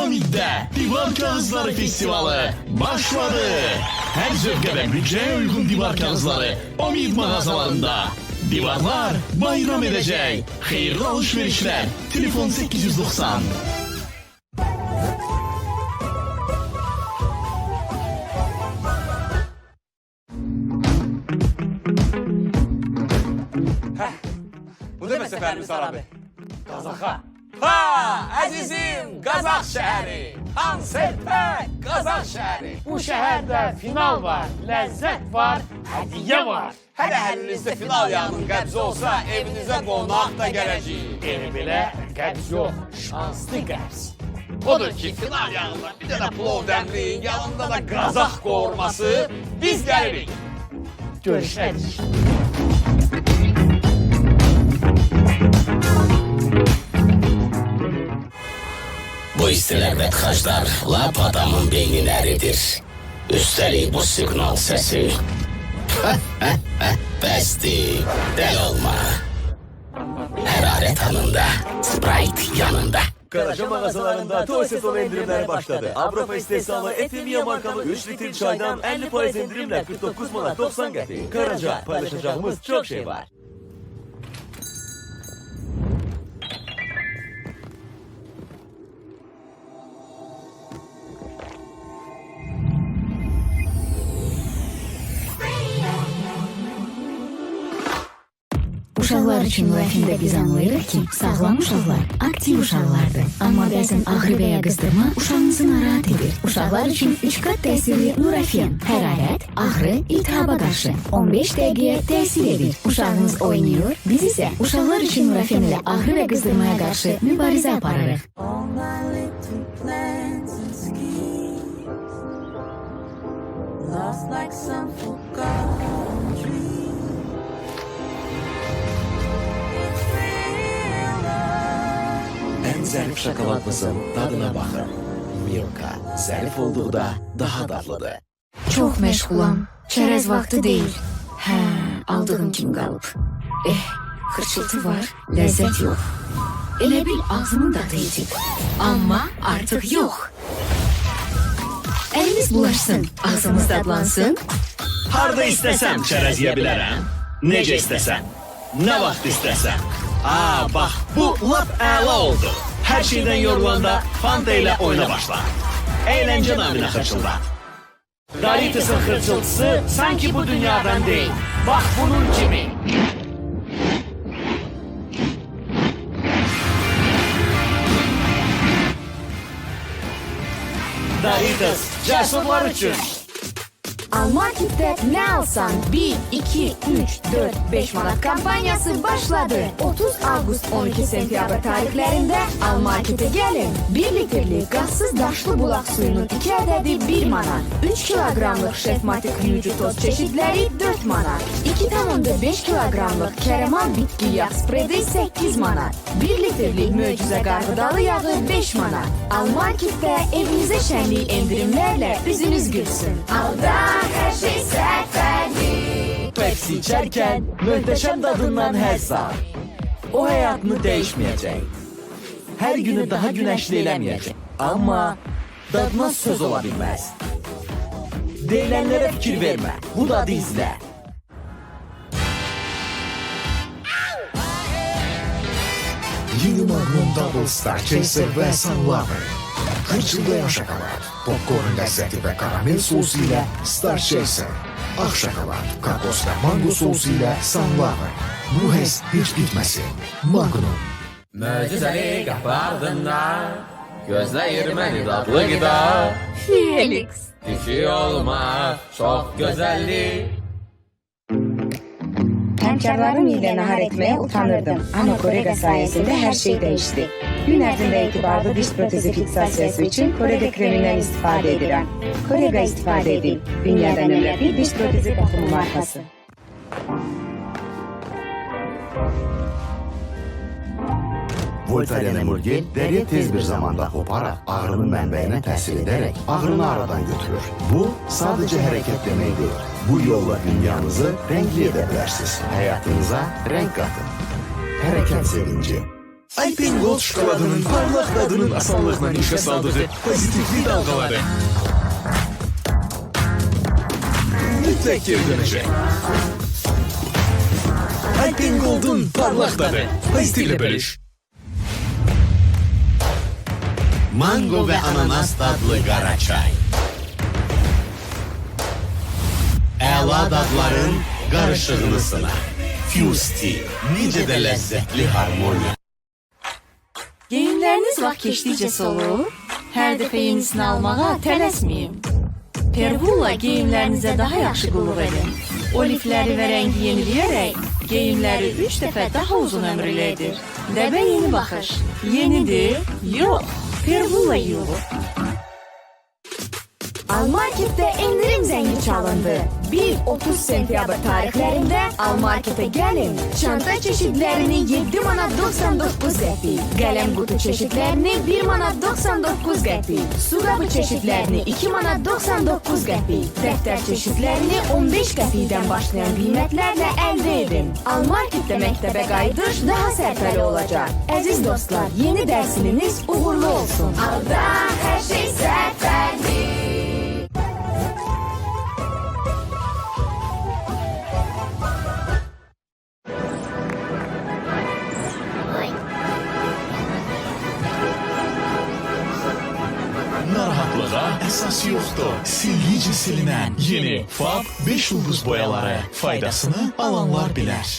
Pomid'de Divar Kağızları Festivali başladı. Her zevke ve bütçeye uygun divar kağızları Pomid mağazalarında. Divarlar bayram edecek. Hayırlı alışverişler. Telefon 890. Bu da seferimiz abi. Kazaka. Ha azizim Kazak şehri. Hansepe Kazak şehri. Bu şehirde final var, lezzet var, hediye var. Hele elinizde final yağının qəbzi olsa evinize qonak da gələcək. Evi bile qəbz yok, şanslı qəbz. Odur ki final yağında bir de plov dəmliyin yanında da Kazak qovurması biz gəlirik. Görüşürüz. Bu istiler ve tıkaçlar lap adamın beynin eridir. Üstelik bu signal sesi. Besti, del olma. Hararet anında, Sprite yanında. Karaca mağazalarında toy sezonu indirimleri başladı. Avrupa İstehsalı Efemia markalı 3 litre çaydan 50% indirimle 49 manat 90 qəpik. Karaca paylaşacağımız çok şey var. Uşaqlar üçün müəffində biz anlayırıq ki, sağlam uşaqlar aktiv uşaqlardır. Amma bəzən ağrı və ya qızdırma uşağınızı narahat edir. Uşaqlar üçün 3 qat təsirli Nurafen, hərarət, ağrı, iltihaba qarşı 15 dəqiqəyə təsir edir. Uşağınız oynayır, biz isə uşaqlar üçün Nurafen ilə ağrı və qızdırmaya qarşı mübarizə aparırıq. En zərif şokoladımızın tadına bakın. Milka, zərif olduğu daha dadlıdır. Çox məşğulam, çərəz vaxtı deyil. Hə, aldığım kimi qalıb. Xırçıltı var, ləzzət yox. Elə bil ağzımın dadı itib. Amma artıq yox. Əlimiz bulaşsın, ağzımız dadlansın. Harda istesem çerez yiyebilirim. Nece istesem. Ne vakit istesem. Aa bak bu lap əla oldu. Her şeyden yorulanda Fanta ile oyuna başla. Eğlence namına hırçılda. Doritus'un hırçıltısı sanki bu dünyadan değil. Bak bunun gibi. Doritus cesurlar için. Almarket'te ne alsan 1, 2, 3, 4, 5 manat kampanyası başladı. 30 Ağustos 12 Sentyabr tarihlerinde Almarket'e gelin. 1 litrelik gazsız daşlı bulak suyunun 2 adedi 1 manat. 3 kilogramlık şefmatik yuyucu toz çeşitleri 4 manat. 2,5 kilogramlık keremal bitki yağ spredi 8 manat. 1 litrelik mucize gargıdalı yağı 5 manat. Almarket'te evinize şenliği indirimlerle yüzünüz gülsün. Alda her şey seferli. Pepsi içerken muhteşem tadından her saat. O hayatını değişmeyecek. Her günü daha güneşli eləmeyecek. Ama dadına söz olabilmez. Deyilenlere fikir verme. Bu dadı izle. Yeni Magnum Double Star Chaser ve Sunlover. Hırçıldayan şokolad, popcorn lezzeti ve karamel sosu ile Star Chaser. Ak şokolad, kakos ve mango sosu ile Sunlover. Bu his hiç bitmesin. Magnum. Möcüzəli qapı ardında gözləyir məni dadlı qida. Felix. Dişi olmaq çox gözəllik. Hemkarlarım nahar etmeye utanırdım ama Korega sayesinde her şey değişti. Gün ardında itibarlı diş protezi fiksasyası için Korega kreminden istifade edilen. Korega istifade edin. Dünyadan öyle bir diş protezi bakımı markası. Voltaren Emulgel deriye tez bir zamanda koparak ağrının mənbəyinə təsir ederek ağrını aradan götürür. Bu sadece hareket demek değil. Bu yolla dünyanızı renkli edebilirsiniz. Hayatınıza renk katın. Hareket sevinci. Alpen Gold şokoladının parlaq dadının asanlıqla işə saldığı pozitivli dalgaları mütləq geri dönəcək. Alpen Gold'un parlaq dadı, pozitivli bölüş. Mango ve ananas tadlı qara çay. Əla dadların qarışığını sına. Fuse Tea, necə də ləzzətli harmoniya. Geyimləriniz vaxt keçdikcə solur, hər dəfə yenisini almağa tələsməyin. Pervulla geyimlərinizə daha yaxşı qulluq edin. O lifləri və rəngi yeniləyərək geyimləri 3 dəfə daha uzun ömürlü edir. Dəbə yeni baxış. Yenidir? Yox. Pervulla yox. Almarket'te indirim zəngi çalındı. 1-30 sentyabr tarixlərində Almarket'e gəlin. Çanta çeşidlərini 7 manat 99 qəpik. Qələm qutu çeşidlərini 1 manat 99 qəpik. Su qabı çeşidlərini 2 manat 99 qəpik. Dəftər çeşidlərini 15 qəpikdən başlayan qiymətlərlə əldə edin. Almarket'te məktəbə qayıdış daha sərfəli olacaq. Əziz dostlar, yeni dərsininiz uğurlu olsun. Alda hər şey sərfəli. Narahatlığa əsas yoxdur. Silgicə silinən yeni FAB 5 ulduz boyaları faydasını alanlar bilər.